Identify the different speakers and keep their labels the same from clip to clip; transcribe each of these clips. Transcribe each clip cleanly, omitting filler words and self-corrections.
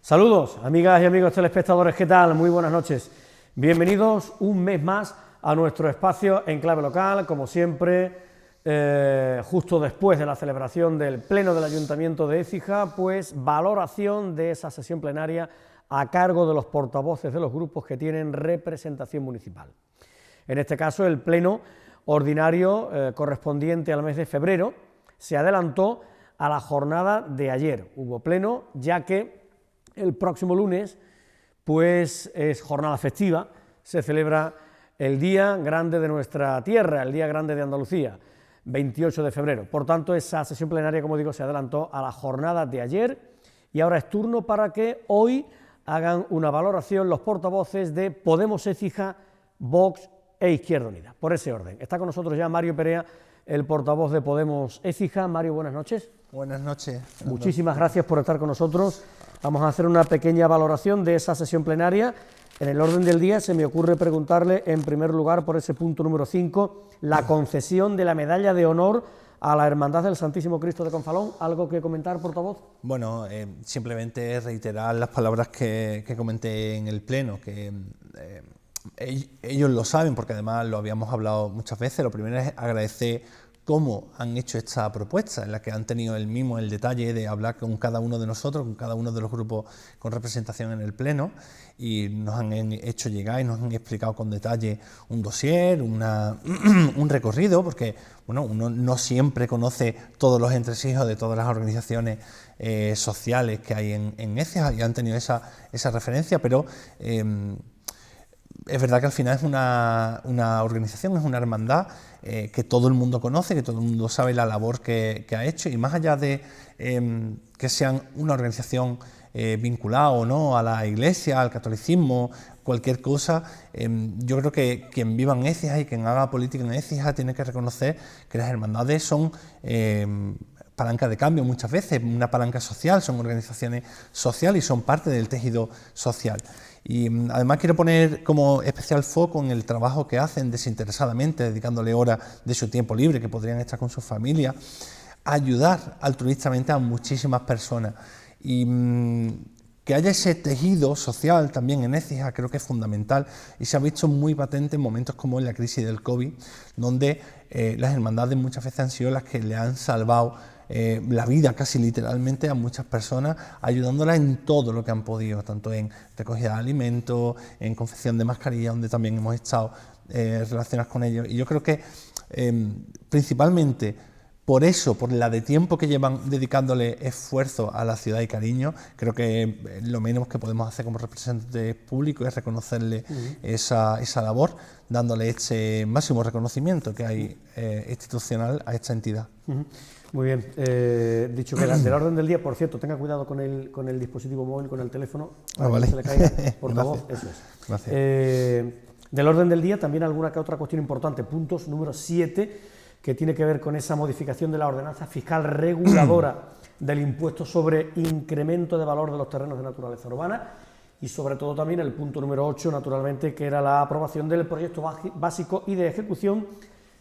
Speaker 1: Saludos, amigas y amigos telespectadores, ¿qué tal? Muy buenas noches. Bienvenidos un mes más a nuestro espacio en clave local, como siempre, justo después de la celebración del Pleno del Ayuntamiento de Écija, pues valoración de esa sesión plenaria a cargo de los portavoces de los grupos que tienen representación municipal. En este caso, el Pleno ordinario correspondiente al mes de febrero se adelantó a la jornada de ayer. Hubo pleno, ya que el próximo lunes, pues es jornada festiva, se celebra el Día Grande de nuestra tierra, el Día Grande de Andalucía, 28 de febrero. Por tanto, esa sesión plenaria, como digo, se adelantó a la jornada de ayer y ahora es turno para que hoy hagan una valoración los portavoces de Podemos Écija, Vox e Izquierda Unida. Por ese orden. Está con nosotros ya Mario Perea, el portavoz de Podemos Écija. Mario, buenas noches.
Speaker 2: Buenas noches.
Speaker 1: Muchísimas gracias por estar con nosotros. Vamos a hacer una pequeña valoración de esa sesión plenaria. En el orden del día se me ocurre preguntarle, en primer lugar, por ese punto número 5, la concesión de la medalla de honor a la Hermandad del Santísimo Cristo de Confalón. ¿Algo que comentar, portavoz?
Speaker 2: Bueno, simplemente reiterar las palabras que comenté en el Pleno, que ellos lo saben, porque además lo habíamos hablado muchas veces. Lo primero es agradecer cómo han hecho esta propuesta, en la que han tenido el detalle de hablar con cada uno de nosotros, con cada uno de los grupos con representación en el Pleno, y nos han hecho llegar y nos han explicado con detalle un dossier, un recorrido, porque bueno, uno no siempre conoce todos los entresijos de todas las organizaciones sociales que hay en Écija, y han tenido esa referencia, pero es verdad que al final es una organización, es una hermandad que todo el mundo conoce, que todo el mundo sabe la labor que ha hecho, y más allá de que sean una organización vinculada o no a la Iglesia, al catolicismo, cualquier cosa, yo creo que quien viva en Écija y quien haga política en Écija tiene que reconocer que las hermandades son palanca de cambio muchas veces, una palanca social, son organizaciones sociales y son parte del tejido social. Y además quiero poner como especial foco en el trabajo que hacen desinteresadamente, dedicándole horas de su tiempo libre, que podrían estar con sus familias, a ayudar altruistamente a muchísimas personas. Y que haya ese tejido social también en Écija creo que es fundamental, y se ha visto muy patente en momentos como en la crisis del COVID, donde las hermandades muchas veces han sido las que le han salvado la vida casi literalmente a muchas personas, ayudándolas en todo lo que han podido, tanto en recogida de alimentos, en confección de mascarillas, donde también hemos estado relacionados con ellos. Y yo creo que principalmente por eso, por la de tiempo que llevan dedicándole esfuerzo a la ciudad y cariño, creo que lo menos que podemos hacer como representantes públicos es reconocerle esa labor, dándole este máximo reconocimiento que hay institucional a esta entidad.
Speaker 1: Muy bien, dicho que del orden del día, por cierto, tenga cuidado con el dispositivo móvil, con el teléfono, para que no se le caiga, portavoz, eso es.
Speaker 2: Gracias.
Speaker 1: Del orden del día también alguna que otra cuestión importante, puntos número 7, que tiene que ver con esa modificación de la ordenanza fiscal reguladora del impuesto sobre incremento de valor de los terrenos de naturaleza urbana, y sobre todo también el punto número 8, naturalmente, que era la aprobación del proyecto básico y de ejecución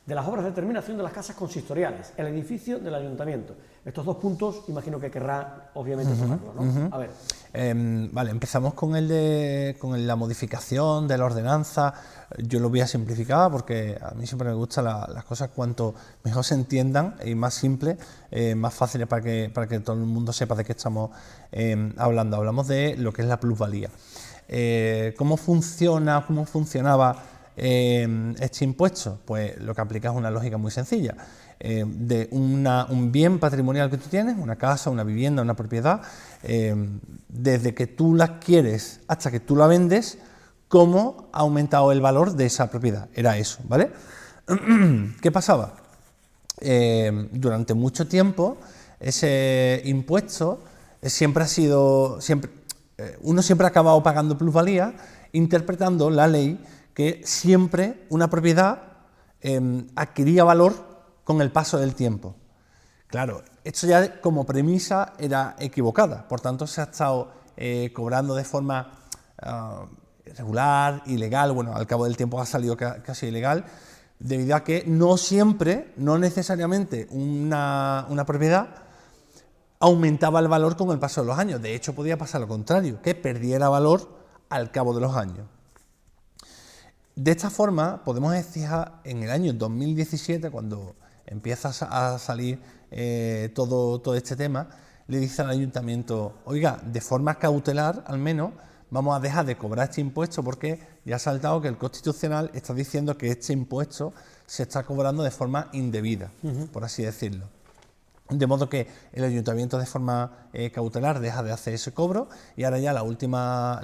Speaker 1: de las obras de terminación de las casas consistoriales, el edificio del ayuntamiento. Estos dos puntos imagino que querrá obviamente tocarlos, ¿no? A ver.
Speaker 2: Vale, empezamos con la modificación de la ordenanza. Yo lo voy a simplificar porque a mí siempre me gustan las cosas cuanto mejor se entiendan y más simples, más fáciles para que todo el mundo sepa de qué estamos hablando. Hablamos de lo que es la plusvalía. ¿Cómo funcionaba este impuesto? Pues lo que aplica es una lógica muy sencilla. De un bien patrimonial que tú tienes, una casa, una vivienda, una propiedad, desde que tú la adquieres hasta que tú la vendes, ¿cómo ha aumentado el valor de esa propiedad? Era eso, ¿vale? ¿Qué pasaba? Durante mucho tiempo ese impuesto uno siempre ha acabado pagando plusvalía, interpretando la ley que siempre una propiedad adquiría valor con el paso del tiempo. Claro, esto ya como premisa era equivocada, por tanto se ha estado cobrando de forma irregular, ilegal, bueno, al cabo del tiempo ha salido casi ilegal, debido a que no necesariamente una propiedad aumentaba el valor con el paso de los años. De hecho, podía pasar lo contrario, que perdiera valor al cabo de los años. De esta forma, podemos decir en el año 2017, cuando empieza a salir todo este tema, le dice al ayuntamiento, oiga, de forma cautelar al menos, vamos a dejar de cobrar este impuesto porque ya ha saltado que el Constitucional está diciendo que este impuesto se está cobrando de forma indebida, por así decirlo. De modo que el ayuntamiento de forma cautelar deja de hacer ese cobro y ahora ya la última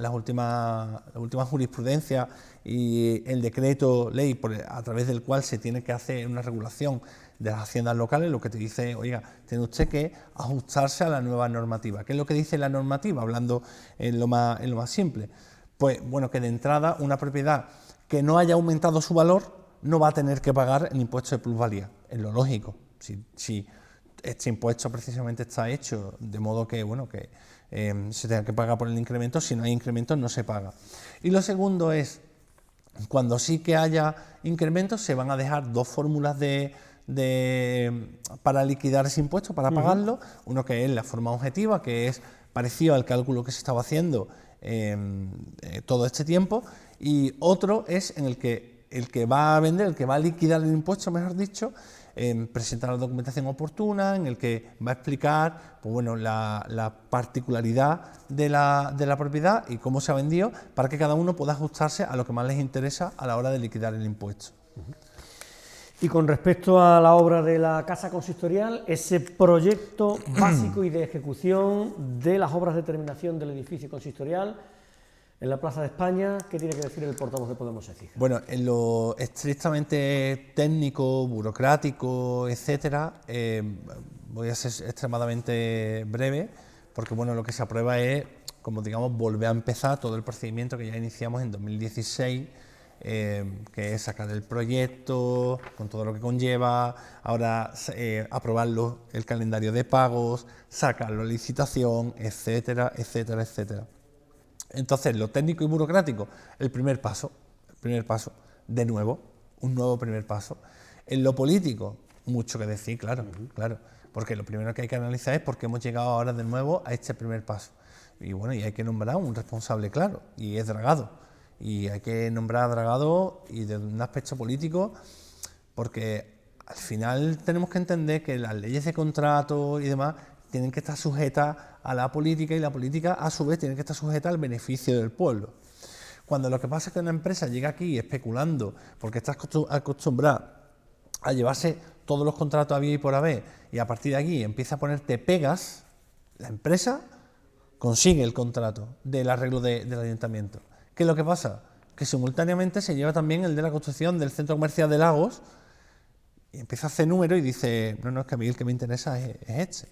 Speaker 2: jurisprudencia y el decreto ley a través del cual se tiene que hacer una regulación de las haciendas locales, lo que te dice, oiga, tiene usted que ajustarse a la nueva normativa. ¿Qué es lo que dice la normativa? Hablando en lo más simple. Pues bueno, que de entrada una propiedad que no haya aumentado su valor no va a tener que pagar el impuesto de plusvalía. Es lo lógico. Si este impuesto precisamente está hecho de modo que, bueno, que se tenga que pagar por el incremento, si no hay incremento no se paga. Y lo segundo es, cuando sí que haya incrementos, se van a dejar dos fórmulas para liquidar ese impuesto, para pagarlo. Uno que es la forma objetiva, que es parecido al cálculo que se estaba haciendo todo este tiempo, y otro es en el que va a vender, el que va a liquidar el impuesto, mejor dicho, presentar la documentación oportuna, en el que va a explicar pues bueno, la particularidad de la propiedad y cómo se ha vendido, para que cada uno pueda ajustarse a lo que más les interesa a la hora de liquidar el impuesto.
Speaker 1: Y con respecto a la obra de la Casa Consistorial, ese proyecto básico y de ejecución de las obras de terminación del edificio consistorial en la Plaza de España, ¿qué tiene que decir el portavoz de Podemos Écija?
Speaker 2: Bueno, en lo estrictamente técnico, burocrático, etcétera, voy a ser extremadamente breve, porque bueno, lo que se aprueba es, como digamos, volver a empezar todo el procedimiento que ya iniciamos en 2016, que es sacar el proyecto con todo lo que conlleva, ahora aprobarlo, el calendario de pagos, sacarlo a licitación, etcétera, etcétera, etcétera. Entonces, lo técnico y burocrático, el primer paso, de nuevo, un nuevo primer paso. En lo político, mucho que decir, claro, claro, porque lo primero que hay que analizar es por qué hemos llegado ahora de nuevo a este primer paso. Y bueno, y hay que nombrar un responsable claro, y es Dragado. Y hay que nombrar a Dragado y de un aspecto político, porque al final tenemos que entender que las leyes de contrato y demás tienen que estar sujetas a la política y la política a su vez tiene que estar sujeta al beneficio del pueblo. Cuando lo que pasa es que una empresa llega aquí especulando porque está acostumbrada a llevarse todos los contratos a vía y por haber y a partir de aquí empieza a ponerte pegas, la empresa consigue el contrato del arreglo del ayuntamiento. ¿Qué es lo que pasa? Que simultáneamente se lleva también el de la construcción del centro comercial de Lagos y empieza a hacer número y dice, no, es que a mí el que me interesa es este.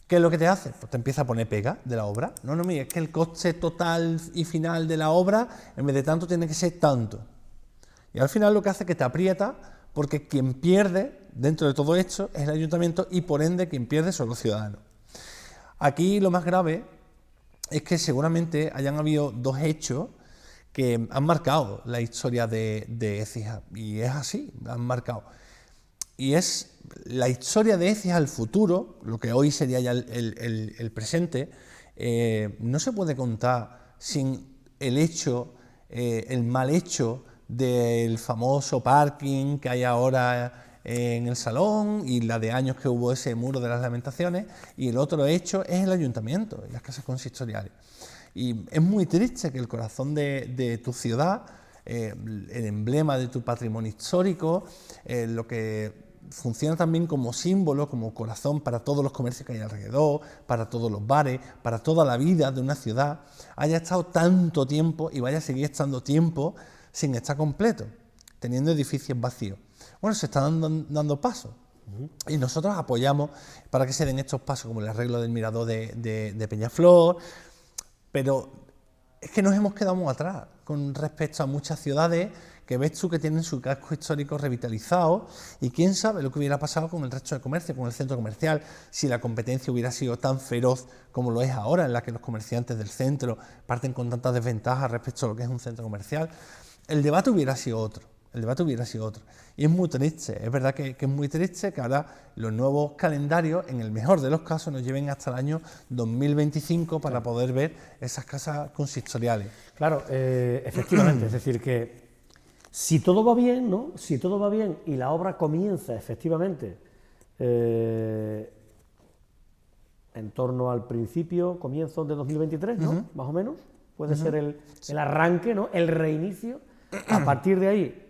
Speaker 2: ¿Qué es lo que te hace? Pues te empieza a poner pega de la obra. No, mira, es que el coste total y final de la obra, en vez de tanto, tiene que ser tanto. Y al final lo que hace es que te aprieta, porque quien pierde dentro de todo esto es el ayuntamiento y por ende quien pierde son los ciudadanos. Aquí lo más grave es que seguramente hayan habido dos hechos que han marcado la historia de Écija. Y es así, han marcado. Y es la historia de Écija al futuro, lo que hoy sería ya el presente, no se puede contar sin el hecho, el mal hecho del famoso parking que hay ahora en el Salón y la de años que hubo ese muro de las lamentaciones, y el otro hecho es el ayuntamiento y las casas consistoriales. Y es muy triste que el corazón de tu ciudad, el emblema de tu patrimonio histórico, lo que funciona también como símbolo, como corazón para todos los comercios que hay alrededor, para todos los bares, para toda la vida de una ciudad, haya estado tanto tiempo y vaya a seguir estando tiempo sin estar completo, teniendo edificios vacíos. Bueno, se están dando pasos y nosotros apoyamos para que se den estos pasos, como el arreglo del mirador de Peñaflor, pero es que nos hemos quedado muy atrás con respecto a muchas ciudades que ves tú que tienen su casco histórico revitalizado y quién sabe lo que hubiera pasado con el resto de comercio, con el centro comercial, si la competencia hubiera sido tan feroz como lo es ahora, en la que los comerciantes del centro parten con tantas desventajas respecto a lo que es un centro comercial. El debate hubiera sido otro. el debate hubiera sido otro. Y es muy triste, es verdad que es muy triste que ahora los nuevos calendarios, en el mejor de los casos, nos lleven hasta el año 2025 para poder ver esas casas consistoriales.
Speaker 1: Claro, efectivamente, es decir, que si todo va bien, ¿no? Si todo va bien y la obra comienza efectivamente en torno al comienzo de 2023, ¿no? Más o menos, puede ser el arranque, ¿no? El reinicio. A partir de ahí,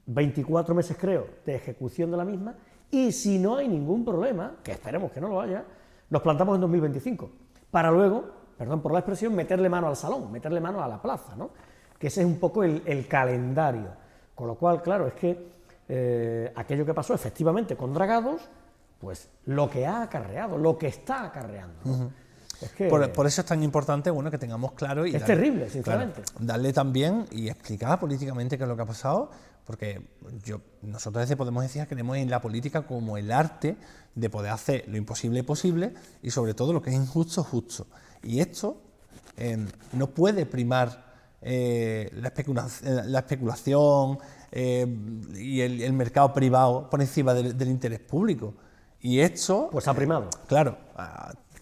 Speaker 1: 24 meses creo, de ejecución de la misma, y si no hay ningún problema, que esperemos que no lo haya, nos plantamos en 2025, para luego, perdón por la expresión, meterle mano al salón, meterle mano a la plaza, ¿no? Que ese es un poco el calendario. Con lo cual, claro, es que aquello que pasó efectivamente con Dragados, pues lo que ha acarreado, lo que está acarreando, ¿no? Es que
Speaker 2: por eso es tan importante, bueno, que tengamos claro y
Speaker 1: es terrible, sinceramente.
Speaker 2: Claro, darle también y explicar políticamente qué es lo que ha pasado, porque nosotros a veces podemos decir que tenemos en la política como el arte de poder hacer lo imposible posible y sobre todo lo que es injusto, justo. Y esto no puede primar la especulación y el mercado privado por encima del interés público. Y esto...
Speaker 1: Pues ha primado.
Speaker 2: Claro,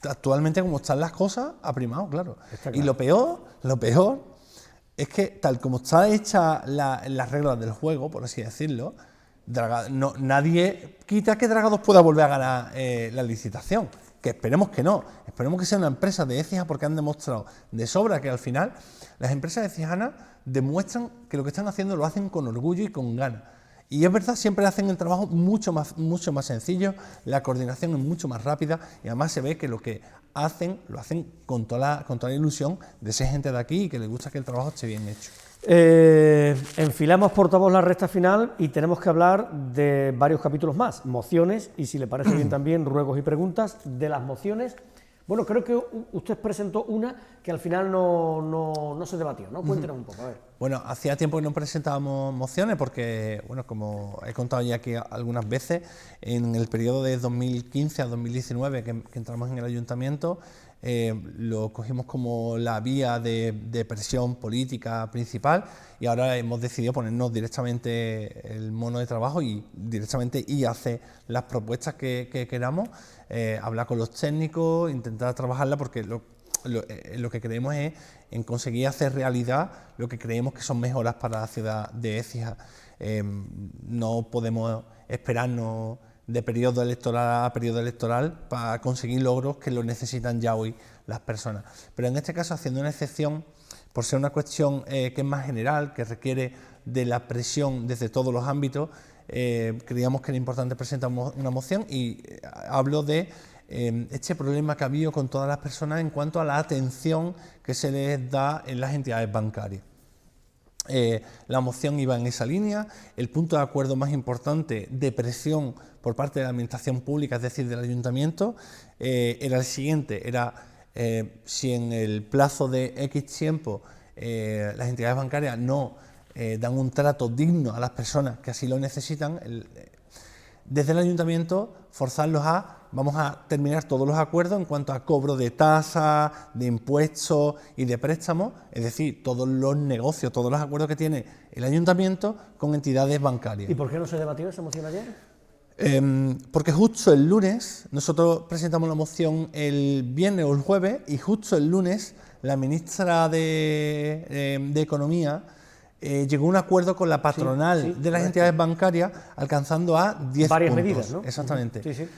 Speaker 2: actualmente como están las cosas, ha primado, claro.
Speaker 1: Está claro.
Speaker 2: Y lo peor es que tal como está hecha las reglas del juego, por así decirlo, nadie quita que Dragados pueda volver a ganar la licitación. Que esperemos que no, esperemos que sea una empresa de Écija, porque han demostrado de sobra que al final las empresas ecijanas demuestran que lo que están haciendo lo hacen con orgullo y con ganas. Y es verdad, siempre hacen el trabajo mucho más sencillo, la coordinación es mucho más rápida y además se ve que lo que hacen, lo hacen con toda la ilusión de ser gente de aquí y que les gusta que el trabajo esté bien hecho.
Speaker 1: Enfilamos portavoz la recta final y tenemos que hablar de varios capítulos más, mociones y si le parece bien también ruegos y preguntas. De las mociones, bueno, creo que usted presentó una que al final no se debatió, ¿no? Cuéntenos un poco, a ver.
Speaker 2: Bueno, hacía tiempo que no presentábamos mociones porque, bueno, como he contado ya aquí algunas veces, en el periodo de 2015 a 2019 que entramos en el ayuntamiento, lo cogimos como la vía de presión política principal y ahora hemos decidido ponernos directamente el mono de trabajo y directamente ir a hacer las propuestas que queramos, hablar con los técnicos, intentar trabajarla porque lo que creemos es en conseguir hacer realidad lo que creemos que son mejoras para la ciudad de Écija. No podemos esperarnos de periodo electoral a periodo electoral para conseguir logros que lo necesitan ya hoy las personas. Pero en este caso, haciendo una excepción, por ser una cuestión que es más general, que requiere de la presión desde todos los ámbitos, creíamos que era importante presentar una moción y hablo de este problema que ha habido con todas las personas en cuanto a la atención que se les da en las entidades bancarias. La moción iba en esa línea. El punto de acuerdo más importante de presión por parte de la administración pública, es decir, del ayuntamiento, era el siguiente, era si en el plazo de X tiempo las entidades bancarias no dan un trato digno a las personas que así lo necesitan, desde el ayuntamiento forzarlos vamos a terminar todos los acuerdos en cuanto a cobro de tasas, de impuestos y de préstamos, es decir, todos los negocios, todos los acuerdos que tiene el ayuntamiento con entidades bancarias.
Speaker 1: ¿Y por qué no se debatió esa moción ayer?
Speaker 2: Porque justo el lunes, nosotros presentamos la moción el viernes o el jueves, y justo el lunes la ministra de Economía llegó a un acuerdo con la patronal de las entidades bancarias, alcanzando a 10
Speaker 1: varias
Speaker 2: puntos.
Speaker 1: medidas, ¿no?
Speaker 2: Exactamente.
Speaker 1: Sí, sí.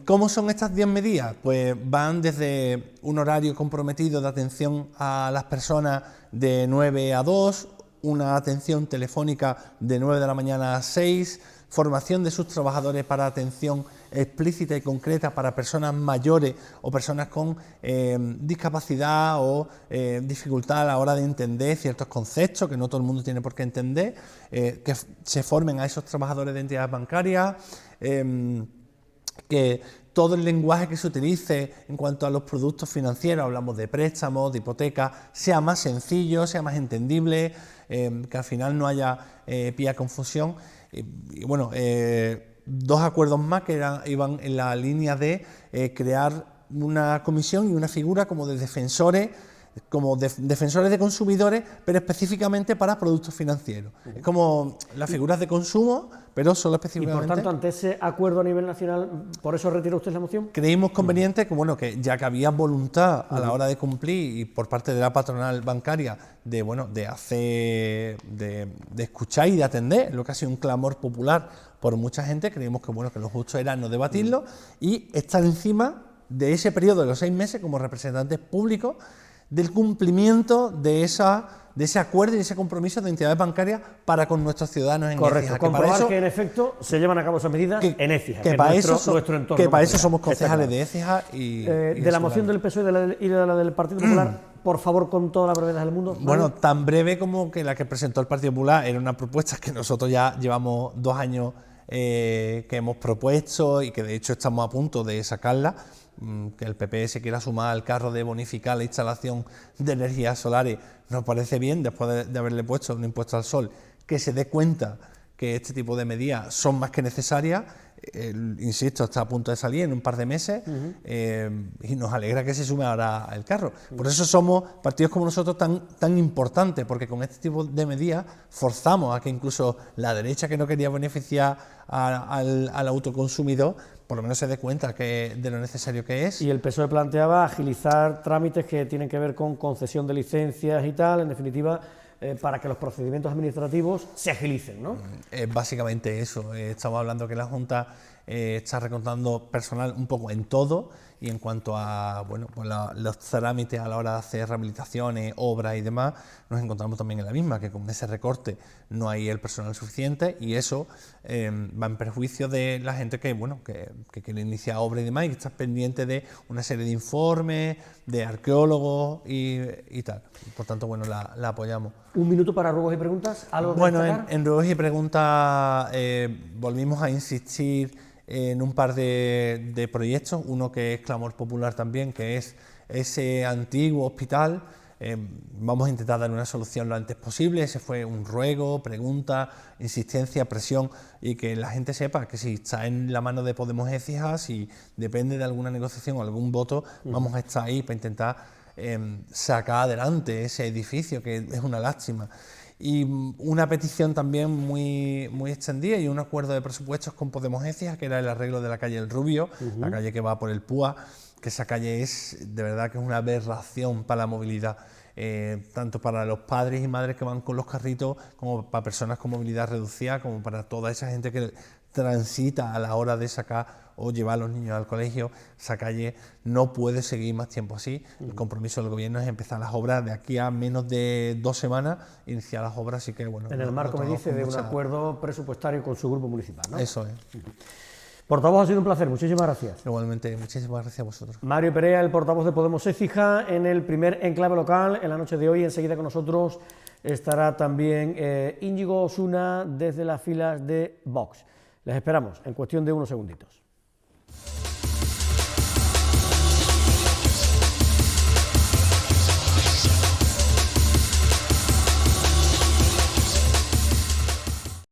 Speaker 2: ¿Cómo son estas 10 medidas? Pues van desde un horario comprometido de atención a las personas de 9 a 2, una atención telefónica de 9 de la mañana a 6, formación de sus trabajadores para atención explícita y concreta para personas mayores o personas con discapacidad o dificultad a la hora de entender ciertos conceptos que no todo el mundo tiene por qué entender, que se formen a esos trabajadores de entidades bancarias, que todo el lenguaje que se utilice en cuanto a los productos financieros, hablamos de préstamos, de hipotecas, sea más sencillo, sea más entendible, que al final no haya pie a confusión. Y bueno, dos acuerdos más que iban en la línea de crear una comisión y una figura como de defensores como defensores de consumidores, pero específicamente para productos financieros. Es como las figuras de consumo, pero solo
Speaker 1: Y
Speaker 2: específicamente.
Speaker 1: por tanto, ante ese acuerdo a nivel nacional, ¿por eso retiró usted la moción?
Speaker 2: Creímos conveniente que, bueno, que ya que había voluntad a la hora de cumplir y por parte de la patronal bancaria de, bueno, de escuchar y de atender lo que ha sido un clamor popular por mucha gente, creímos que, bueno, que lo justo era no debatirlo y estar encima de ese periodo de los 6 meses como representantes públicos del cumplimiento de ese acuerdo y ese compromiso de entidades bancarias para con nuestros ciudadanos en
Speaker 1: Correcto,
Speaker 2: Écija.
Speaker 1: comprobar que en efecto se llevan a cabo esas medidas en Écija,
Speaker 2: que para
Speaker 1: es
Speaker 2: eso
Speaker 1: nuestro entorno.
Speaker 2: que para eso
Speaker 1: material.
Speaker 2: somos concejales de Écija y
Speaker 1: de la moción del PSOE y de la del Partido Popular, por favor, con toda la brevedad del mundo.
Speaker 2: Bueno, tan breve como que la que presentó el Partido Popular era una propuesta que nosotros ya llevamos 2 años que hemos propuesto y que de hecho estamos a punto de sacarla, que el PP se quiera sumar al carro de bonificar la instalación de energías solares, nos parece bien, después de haberle puesto un impuesto al sol, que se dé cuenta que este tipo de medidas son más que necesarias. Insisto, está a punto de salir en un par de meses y nos alegra que se sume ahora al carro. Por eso somos partidos como nosotros tan importantes, porque con este tipo de medidas forzamos a que incluso la derecha, que no quería beneficiar al autoconsumidor, por lo menos se dé cuenta de lo necesario que es.
Speaker 1: Y el PSOE planteaba agilizar trámites que tienen que ver con concesión de licencias y tal, en definitiva, para que los procedimientos administrativos se agilicen, ¿no?
Speaker 2: Básicamente eso. Estamos hablando que la Junta está recortando personal un poco en todo y en cuanto a bueno, pues los trámites a la hora de hacer rehabilitaciones, obras y demás, nos encontramos también en la misma, que con ese recorte no hay el personal suficiente y eso va en perjuicio de la gente que, bueno, que quiere iniciar obras y demás y que está pendiente de una serie de informes, de arqueólogos y tal. Por tanto, bueno, la apoyamos.
Speaker 1: Un minuto para ruegos y preguntas. ¿Algo que
Speaker 2: bueno,
Speaker 1: destacar?
Speaker 2: en ruegos y preguntas volvimos a insistir en un par de proyectos, uno que es clamor popular también, que es ese antiguo hospital. Vamos a intentar dar una solución lo antes posible. Ese fue un ruego, pregunta, insistencia, presión, y que la gente sepa que si está en la mano de Podemos Écija, si depende de alguna negociación o algún voto, vamos a estar ahí para intentar sacar adelante ese edificio, que es una lástima. Y una petición también muy extendida y un acuerdo de presupuestos con Podemos Écija, que era el arreglo de la calle El Rubio, la calle que va por el Púa, que esa calle es de verdad que es una aberración para la movilidad, tanto para los padres y madres que van con los carritos, como para personas con movilidad reducida, como para toda esa gente que transita a la hora de sacar o llevar a los niños al colegio. Esa calle no puede seguir más tiempo así. El compromiso del gobierno es empezar las obras de aquí a menos de 2 semanas, iniciar las obras, así que bueno.
Speaker 1: En el marco, me dice, de un acuerdo presupuestario con su grupo municipal, ¿no?
Speaker 2: Eso es.
Speaker 1: Portavoz, ha sido un placer, muchísimas gracias.
Speaker 2: Igualmente, muchísimas gracias a vosotros.
Speaker 1: Mario Perea, el portavoz de Podemos Écija, en el primer enclave local en la noche de hoy. Enseguida con nosotros estará también Íñigo Osuna desde las filas de Vox. Les esperamos en cuestión de unos segunditos.